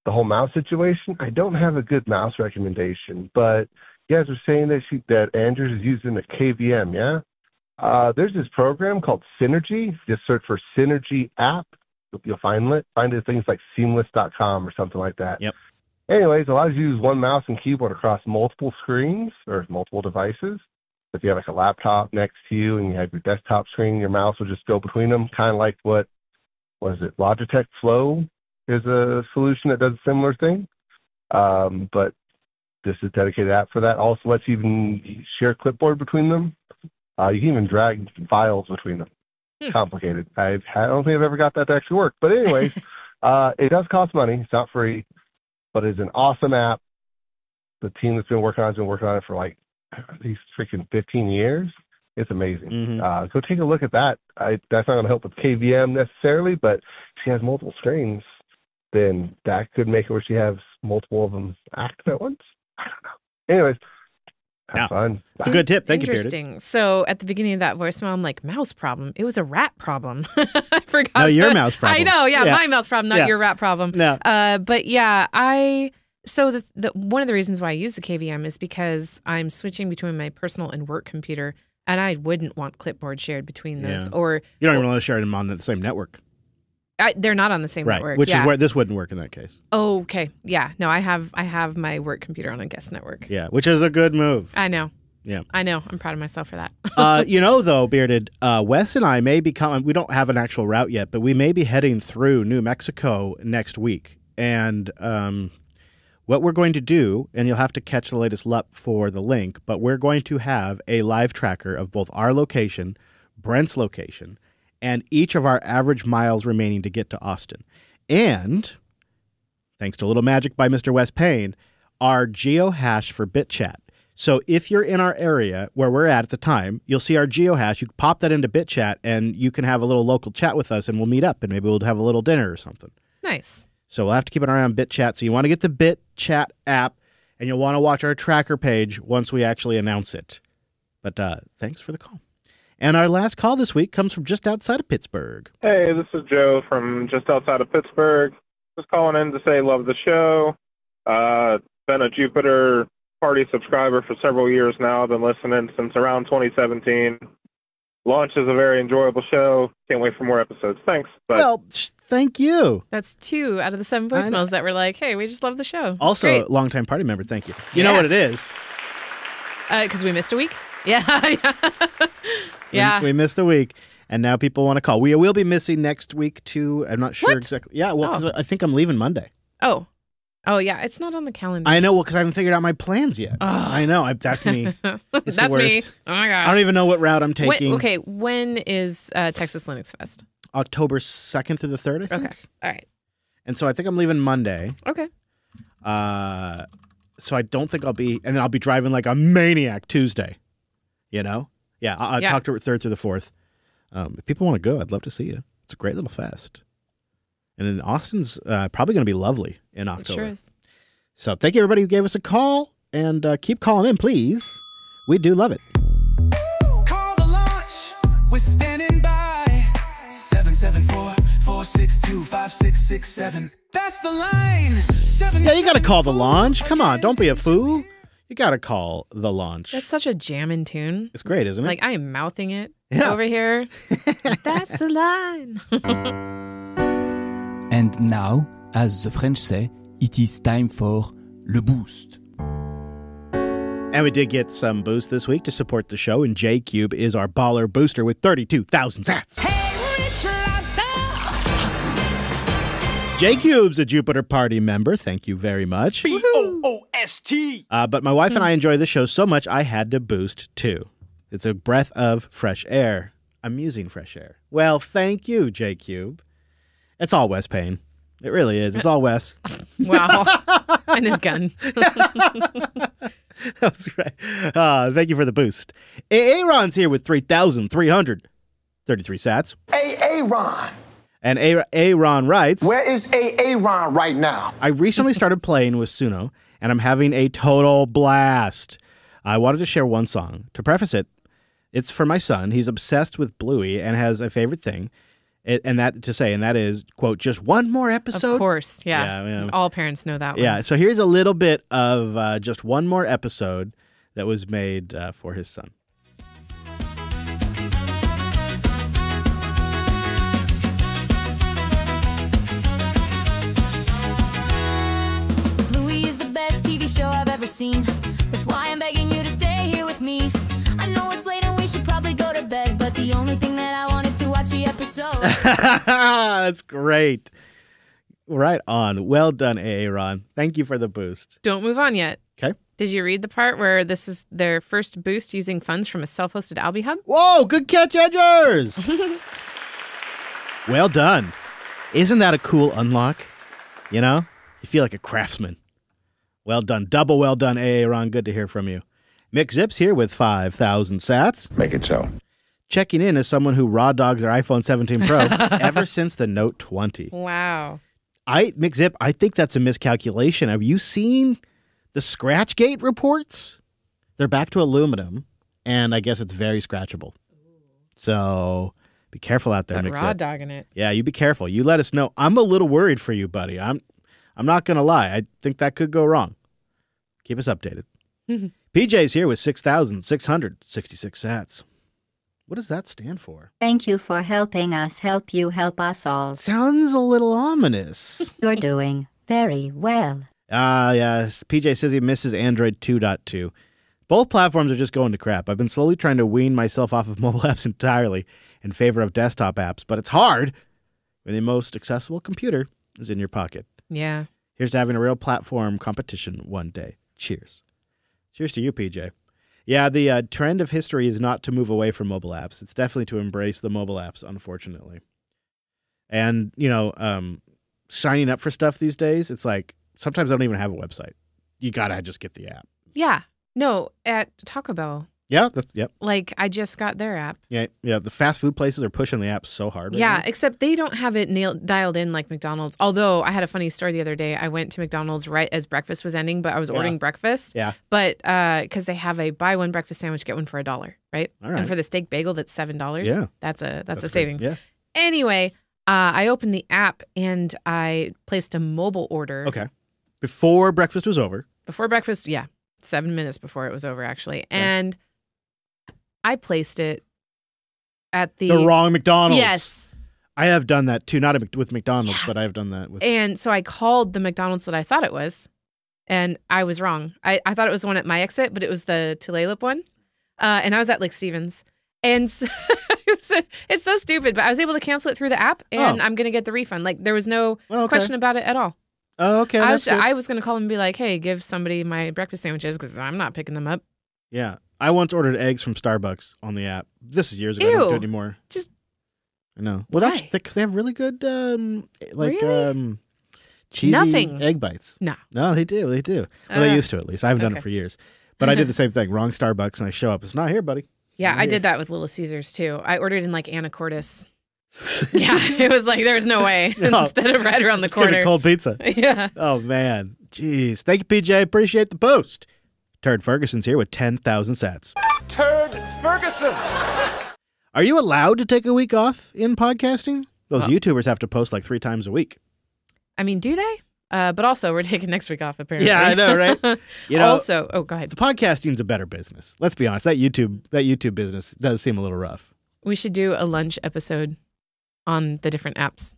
whole mouse situation. I don't have a good mouse recommendation, but you guys are saying that Andrews is using a KVM, yeah? There's this program called Synergy. Just search for Synergy app. You'll find it things like seamless.com or something like that. Yep. Anyways, it allows you to use one mouse and keyboard across multiple screens or multiple devices. If you have like a laptop next to you and you have your desktop screen, your mouse will just go between them, kind of like what is it? Logitech Flow is a solution that does a similar thing. But this is a dedicated app for that. Also lets you even share clipboard between them. You can even drag files between them. Complicated. I don't think I've ever got that to actually work. But anyways, it does cost money. It's not free, but it's an awesome app. The team that's been working on it has been working on it for like at least freaking 15 years. It's amazing. Go take a look at that. That's not going to help with KVM necessarily, but if she has multiple screens, then that could make it where she has multiple of them active at once. I don't know. Anyways, have fun. It's a good tip. Thank you, Bearded. Interesting. So at the beginning of that voicemail, I'm like, mouse problem. It was a rat problem. I forgot. No, your mouse problem. I know. Yeah, my mouse problem, not your rat problem. No. But yeah, so the one of the reasons why I use the KVM is because I'm switching between my personal and work computer, and I wouldn't want clipboard shared between those. Yeah. Or you don't even want to share them on the same network. They're not on the same Right, network. which is where this wouldn't work in that case. Oh, okay. Yeah. No, I have my work computer on a guest network. Yeah, which is a good move. I know. Yeah. I know. I'm proud of myself for that. Though, Bearded, Wes and I may be coming. We don't have an actual route yet, but we may be heading through New Mexico next week. And what we're going to do, and you'll have to catch the latest LUP for the link, but we're going to have a live tracker of both our location, Brent's location, and each of our average miles remaining to get to Austin. And, thanks to a little magic by Mr. Wes Payne, our geohash for BitChat. So if you're in our area where we're at the time, you'll see our geohash. You pop that into BitChat, and you can have a little local chat with us, and we'll meet up, and maybe we'll have a little dinner or something. Nice. So we'll have to keep an eye on BitChat. So you want to get the BitChat app, and you'll want to watch our tracker page once we actually announce it. But thanks for the call. And our last call this week comes from just outside of Pittsburgh. Hey, this is Joe from just outside of Pittsburgh. Just calling in to say love the show. Been a Jupiter Party subscriber for several years now. Been listening since around 2017. Launch is a very enjoyable show. Can't wait for more episodes. Thanks. Bye. Well, thank you. That's 2 out of the 7 voicemails that were like, hey, we just love the show. It's Also, great. longtime party member, thank you. You know what it is. Because we missed a week? Yeah. Yeah. We missed a week, and now people want to call. We will be missing next week, too. I'm not sure exactly. Yeah, well, because I think I'm leaving Monday. Oh, yeah. It's not on the calendar. I know, well, because I haven't figured out my plans yet. I know. That's me. It's That's the me. worst. Oh, my gosh. I don't even know what route I'm taking. When is Texas Linux Fest? October 2nd through the 3rd, I think. Okay. All right. And so I think I'm leaving Monday. Okay. So I don't think I'll be, and then I'll be driving like a maniac Tuesday. You know? Yeah, I'll talk to her 3rd through the 4th. If people want to go, I'd love to see you. It's a great little fest. And then Austin's probably going to be lovely in October. It sure is. So thank you, everybody who gave us a call, and keep calling in, please. We do love it. Call the launch. We're standing by. 774-462-5667. That's the line. Yeah, you got to call the launch. Come on, don't be a fool. You got to call the launch. That's such a jammin' tune. It's great, isn't it? Like, I am mouthing it over here. That's the line. And now, as the French say, it is time for le boost. And we did get some boost this week to support the show, and J-Cube is our baller booster with 32,000 sats. J-Cube's a Jupiter Party member. Thank you very much. B-O-O-S-T. But my wife and I enjoy the show so much, I had to boost too. It's a breath of fresh air. Amusing fresh air. Well, thank you, J-Cube. It's all Wes Payne. It really is. It's all Wes. Wow. And his gun. That's right. Thank you for the boost. Aaron's here with 3,333 sats. Aaron. And Aaron writes, Where is Aaron right now? I recently started playing with Suno, and I'm having a total blast. I wanted to share one song. To preface it, it's for my son. He's obsessed with Bluey and has a favorite thing, and that is, quote, just one more episode. Of course, yeah. All parents know that one. Yeah, so here's a little bit of just one more episode that was made for his son. Show I've ever seen. That's why I'm begging you to stay here with me. I know it's late and we should probably go to bed, but the only thing that I want is to watch the episode. That's great. Right on. Well done, Aaron. Thank you for the boost. Don't move on yet. Okay. Did you read the part where this is their first boost using funds from a self-hosted Albi Hub? Whoa, good catch, Edgers. Well done. Isn't that a cool unlock? You know? You feel like a craftsman. Well done. Double well done, Aaron. Good to hear from you. Mick Zips here with 5,000 sats. Make it so. Checking in as someone who raw dogs their iPhone 17 Pro ever since the Note 20. Wow. Mick Zip, I think that's a miscalculation. Have you seen the Scratchgate reports? They're back to aluminum, and I guess it's very scratchable. So be careful out there, Mick Zip. Raw dogging it. Yeah, you be careful. You let us know. I'm a little worried for you, buddy. I'm not going to lie. I think that could go wrong. Keep us updated. PJ's here with 6,666 sats. What does that stand for? Thank you for helping us help you help us all. Sounds a little ominous. You're doing very well. Yes. PJ says he misses Android 2.2. Both platforms are just going to crap. I've been slowly trying to wean myself off of mobile apps entirely in favor of desktop apps, but it's hard when the most accessible computer is in your pocket. Yeah. Here's to having a real platform competition one day. Cheers. Cheers to you, PJ. Yeah, the trend of history is not to move away from mobile apps. It's definitely to embrace the mobile apps, unfortunately. And, signing up for stuff these days, it's like sometimes I don't even have a website. You got to just get the app. Yeah. No, at Taco Bell. Yeah, yep. Like, I just got their app. Yeah. The fast food places are pushing the app so hard right now. Except they don't have it dialed in like McDonald's. Although I had a funny story the other day. I went to McDonald's right as breakfast was ending, but I was ordering breakfast. Yeah. But because they have a buy one breakfast sandwich, get one for $1, right? All right. And for the steak bagel, that's $7. Yeah. That's a good. savings. Yeah. Anyway, I opened the app and I placed a mobile order. Okay. Before breakfast was over. Before breakfast, 7 minutes before it was over, actually. And I placed it at the wrong McDonald's. Yes. I have done that too, not with McDonald's, but I have done that with. And so I called the McDonald's that I thought it was, and I was wrong. I thought it was the one at my exit, but it was the Tulalip one. And I was at Lake Stevens. And so, it's so stupid, but I was able to cancel it through the app, and I'm going to get the refund. Like, there was no question about it at all. Oh, okay. I was going to call them and be like, hey, give somebody my breakfast sandwiches because I'm not picking them up. Yeah. I once ordered eggs from Starbucks on the app. This is years ago. Ew. I don't do it anymore. I know. Well, Why? that's because they have really good, Really? cheesy Nothing. egg bites. No. No, they do. They do. Well, they used to, at least. I haven't done it Okay. for years. But I did the same thing. Wrong Starbucks, and I show up. It's not here, buddy. Yeah, Not I here. did that with Little Caesars too. I ordered in like Anacortes. Yeah, it was like there was no way No. instead of right around the It's gonna be corner. cold pizza. Yeah. Oh, man. Jeez. Thank you, PJ. Appreciate the boost. Turd Ferguson's here with 10,000 sats. Turd Ferguson. Are you allowed to take a week off in podcasting? Those YouTubers have to post like 3 times a week. I mean, do they? But also, we're taking next week off, apparently. Yeah, I know, right? You know, also, go ahead. The podcasting's a better business. Let's be honest. That YouTube business does seem a little rough. We should do a lunch episode on the different apps.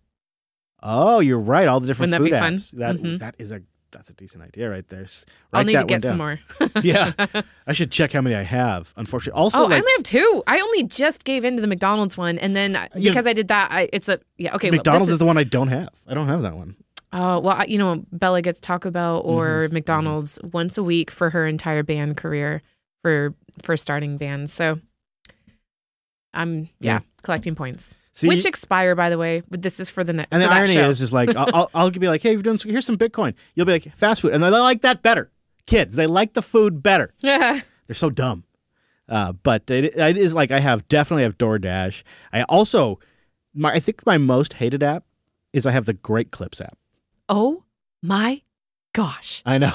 Oh, you're right. All the different Wouldn't food that be apps. fun? That's a decent idea right there. I'll Write need that to get one some down. more. Yeah, I should check how many I have. Unfortunately, also, I only have 2. I only just gave in to the McDonald's one, and then because I did that, okay. McDonald's is the one I don't have. I don't have that one. Oh, well, Bella gets Taco Bell or McDonald's once a week for her entire band career for starting bands. So I'm collecting points. See, which expire, by the way. But this is for the next. And the for that irony show. is like I'll be like, hey, you've done here's some Bitcoin. You'll be like, fast food, and they like that better. Kids, they like the food better. Yeah, they're so dumb. But it is like I definitely have DoorDash. I also I think my most hated app is I have the Great Clips app. Oh my gosh! I know.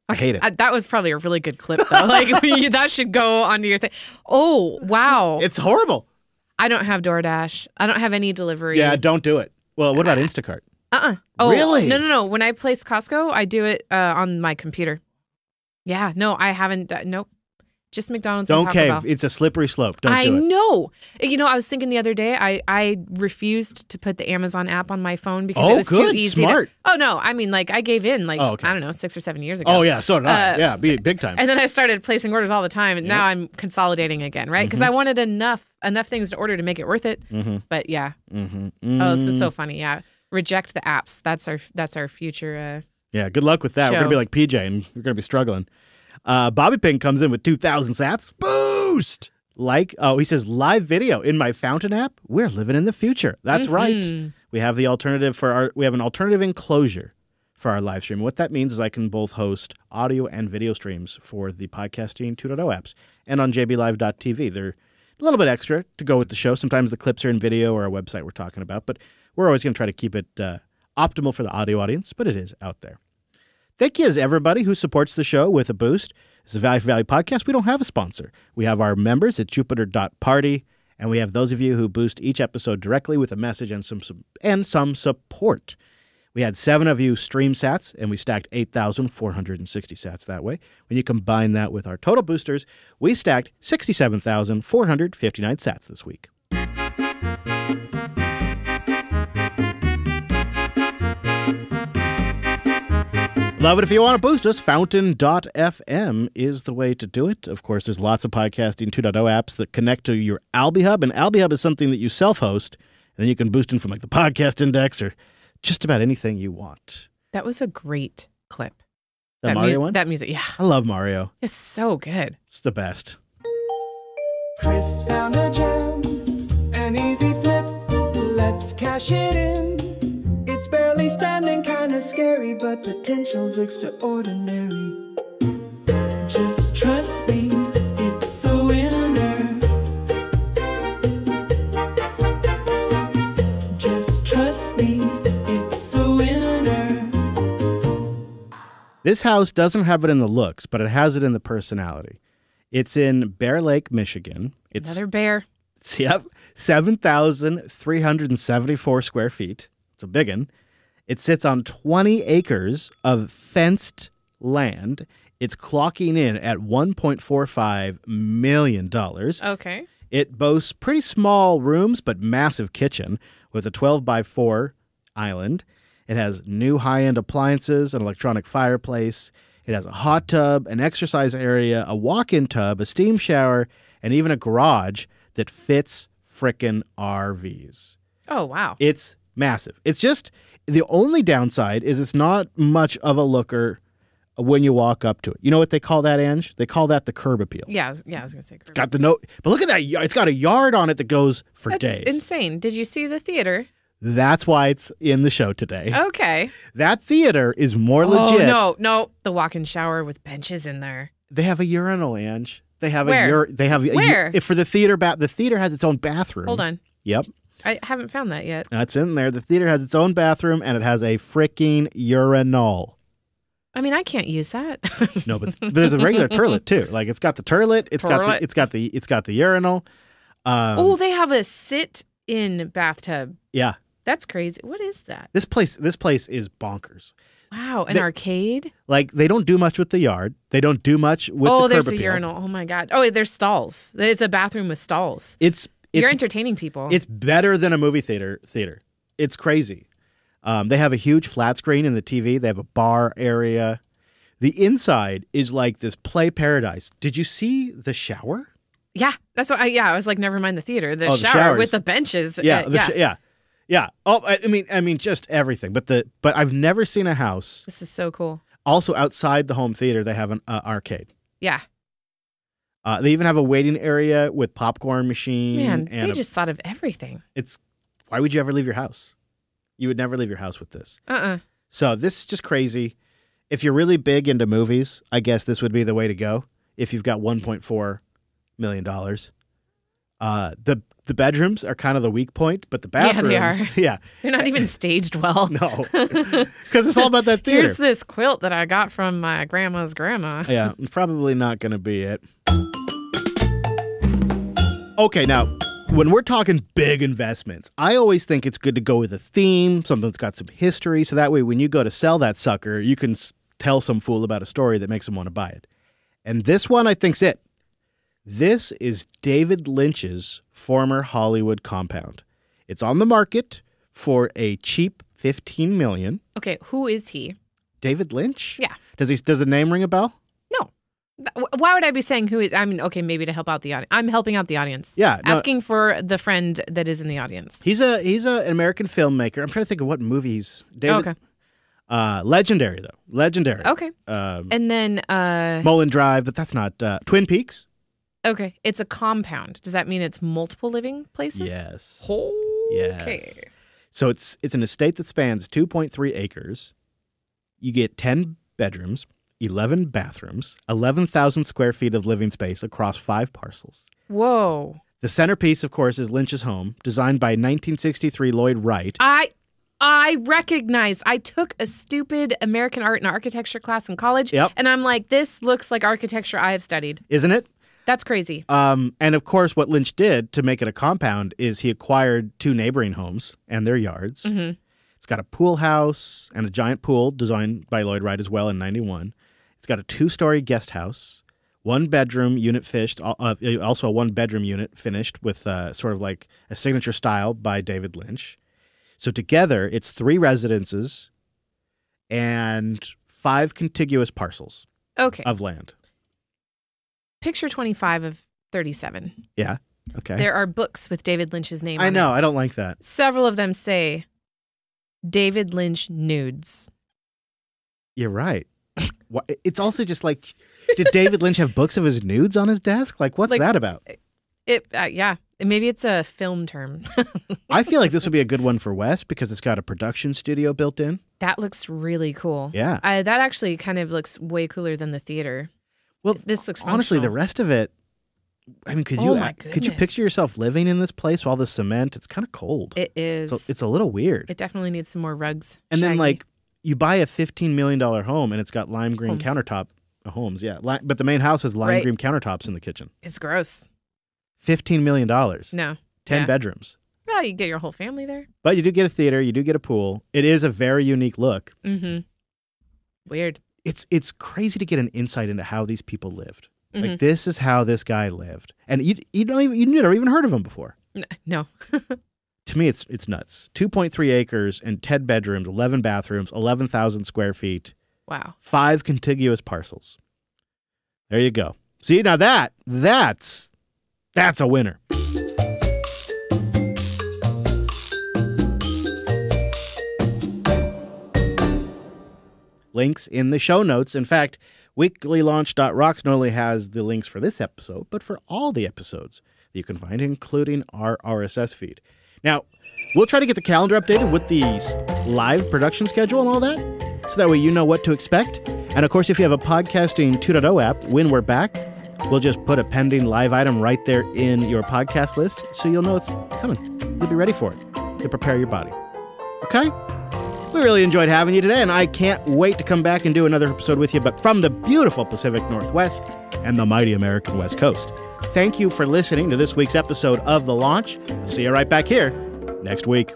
I hate it. That was probably a really good clip, though. Like that should go onto your thing. Oh wow! It's horrible. I don't have DoorDash. I don't have any delivery. Yeah, don't do it. Well, what about Instacart? Oh, really? No. When I place Costco, I do it on my computer. Yeah, no, I haven't. Nope. Just McDonald's. Don't and Taco cave. Bell. It's a slippery slope. Don't do it. I know. I was thinking the other day, I refused to put the Amazon app on my phone because it was too easy. Smart. Oh, no. I mean, like, I gave in, like, Oh, okay. I don't know, 6 or 7 years ago. Oh, yeah. So did I. Yeah, big time. And then I started placing orders all the time, and now I'm consolidating again, right? Because I wanted enough things to order to make it worth it. But yeah. Oh, this is so funny. Yeah. Reject the apps. That's our future. Yeah, good luck with that. Show. We're going to be like PJ, and we're going to be struggling. Bobby Ping comes in with 2,000 sats. Boost! He says, live video in my Fountain app. We're living in the future. That's right. We have an alternative enclosure for our live stream. What that means is I can both host audio and video streams for the Podcasting 2.0 apps and on jblive.tv. They're a little bit extra to go with the show. Sometimes the clips are in video or our website we're talking about, but we're always going to try to keep it optimal for the audio audience, but it is out there. Thank you to everybody who supports the show with a boost. It's a Value for Value podcast. We don't have a sponsor. We have our members at Jupiter.party, and we have those of you who boost each episode directly with a message and some support. We had 7 of you stream sats, and we stacked 8,460 sats that way. When you combine that with our total boosters, we stacked 67,459 sats this week. Love it if you want to boost us. Fountain.fm is the way to do it. Of course, there's lots of Podcasting 2.0 apps that connect to your AlbiHub, and AlbiHub is something that you self-host, and then you can boost in from like the Podcast Index or just about anything you want. That was a great clip. That Mario one? That music, yeah. I love Mario. It's so good. It's the best. Chris found a gem, an easy flip. Let's cash it in. It's barely standing, kinda scary, but potential's extraordinary. Just trust me, it's a winner. Just trust me, it's a winner. This house doesn't have it in the looks, but it has it in the personality. It's in Bear Lake, Michigan. It's Another bear. Yep, 7,374 square feet. It's a big one. It sits on 20 acres of fenced land. It's clocking in at $1.45 million. Okay. It boasts pretty small rooms, but massive kitchen with a 12x4 island. It has new high-end appliances, an electronic fireplace. It has a hot tub, an exercise area, a walk-in tub, a steam shower, and even a garage that fits frickin' RVs. Oh, wow. It's massive. It's just, the only downside is it's not much of a looker when you walk up to it. You know what they call that, Ange? They call that the curb appeal. Yeah, I was going to say curb. It's got the note, but look at that. It's got a yard on it that goes for That's days. insane. Did you see the theater? That's why it's in the show today. Okay. That theater is more legit. No. The walk-in shower with benches in there. They have a urinal, Ange. They have Where? Where? For the theater. The theater has its own bathroom. Hold on. Yep. I haven't found that yet. That's in there. The theater has its own bathroom, and it has a freaking urinal. I mean, I can't use that. No, but there's a regular toilet too. Like it's got the toilet. It's got the urinal. They have a sit-in bathtub. Yeah. That's crazy. What is that? This place is bonkers. Wow, an arcade? Like they don't do much with the yard. They don't do much with the curb there's a appeal. urinal. Oh my God. Oh, there's stalls. It's a bathroom with stalls. You're entertaining people. It's better than a movie theater. It's crazy. They have a huge flat screen in the TV. They have a bar area. The inside is like this play paradise. Did you see the shower? Yeah, that's what. I was like, never mind the theater. The shower showers. with the benches. Yeah. Oh, I mean, just everything. But I've never seen a house. This is so cool. Also, outside the home theater, they have an arcade. Yeah. They even have a waiting area with popcorn machine. Man, they just thought of everything. Why would you ever leave your house? You would never leave your house with this. So this is just crazy. If you're really big into movies, I guess this would be the way to go. If you've got $1.4 million. The bedrooms are kind of the weak point, but the bathrooms, yeah, they are. Yeah. They're not even staged well. No, because it's all about that theater. Here's this quilt that I got from my grandma's grandma. Yeah, probably not going to be it. Okay, now, when we're talking big investments, I always think it's good to go with a theme, something that's got some history, so that way when you go to sell that sucker, you can tell some fool about a story that makes them want to buy it. And this one, I think's it. This is David Lynch's former Hollywood compound. It's on the market for a cheap $15 million. Okay, who is he? David Lynch? Yeah. Does the name ring a bell? No. Why would I be saying who is? I mean, okay, maybe to help out the audience. I'm helping out the audience. Yeah. No, asking for the friend that is in the audience. He's an American filmmaker. I'm trying to think of what movie he's. David, okay. Legendary, though. Legendary. Okay. And then Mulholland Drive, but that's not Twin Peaks. Okay. It's a compound. Does that mean it's multiple living places? Yes. Okay. Yes. So it's an estate that spans 2.3 acres. You get 10 bedrooms, 11 bathrooms, 11,000 square feet of living space across 5 parcels. Whoa. The centerpiece, of course, is Lynch's home, designed by 1963 Lloyd Wright. I recognize. I took a stupid American art and architecture class in college. Yep. And I'm like, this looks like architecture I have studied. Isn't it? That's crazy. And of course, what Lynch did to make it a compound is he acquired 2 neighboring homes and their yards. Mm-hmm. It's got a pool house and a giant pool designed by Lloyd Wright as well in 91. It's got a 2-story guest house, 1-bedroom unit also a 1-bedroom unit finished with sort of like a signature style by David Lynch. So together, it's 3 residences and 5 contiguous parcels of land. Picture 25 of 37. Yeah. Okay. There are books with David Lynch's name on I know. it. I don't like that. Several of them say David Lynch nudes. You're right. It's also just like, did David Lynch have books of his nudes on his desk? Like, what's that about? Yeah. Maybe it's a film term. I feel like this would be a good one for Wes because it's got a production studio built in. That looks really cool. Yeah. That actually kind of looks way cooler than the theater. Well, this looks honestly, the functional. rest of it, I mean, could Oh you my picture yourself living in this place with all the cement? It's kind of cold. It is. So it's a little weird. It definitely needs some more rugs. And then, Shaggy. like, you buy a $15 million home and it's got lime green Homes. countertop. Homes, yeah. But the main house has lime green countertops in the kitchen. It's gross. $15 million. No. 10 bedrooms. Well, you get your whole family there. But you do get a theater. You do get a pool. It is a very unique look. Mm-hmm. Weird. It's crazy to get an insight into how these people lived. Mhm. Like, this is how this guy lived. And you never even heard of him before. No. To me, it's nuts. 2.3 acres and 10 bedrooms, 11 bathrooms, 11,000 square feet. Wow. 5 contiguous parcels. There you go. See, now that's a winner. Links in the show notes. In fact, weeklylaunch.rocks not only has the links for this episode, but for all the episodes that you can find, including our RSS feed. Now, we'll try to get the calendar updated with the live production schedule and all that, so that way you know what to expect. And of course, if you have a Podcasting 2.0 app, when we're back, we'll just put a pending live item right there in your podcast list, so you'll know it's coming. You'll be ready for it. You'll prepare your body. Okay? We really enjoyed having you today, and I can't wait to come back and do another episode with you, but from the beautiful Pacific Northwest and the mighty American West Coast. Thank you for listening to this week's episode of The Launch. See you right back here next week.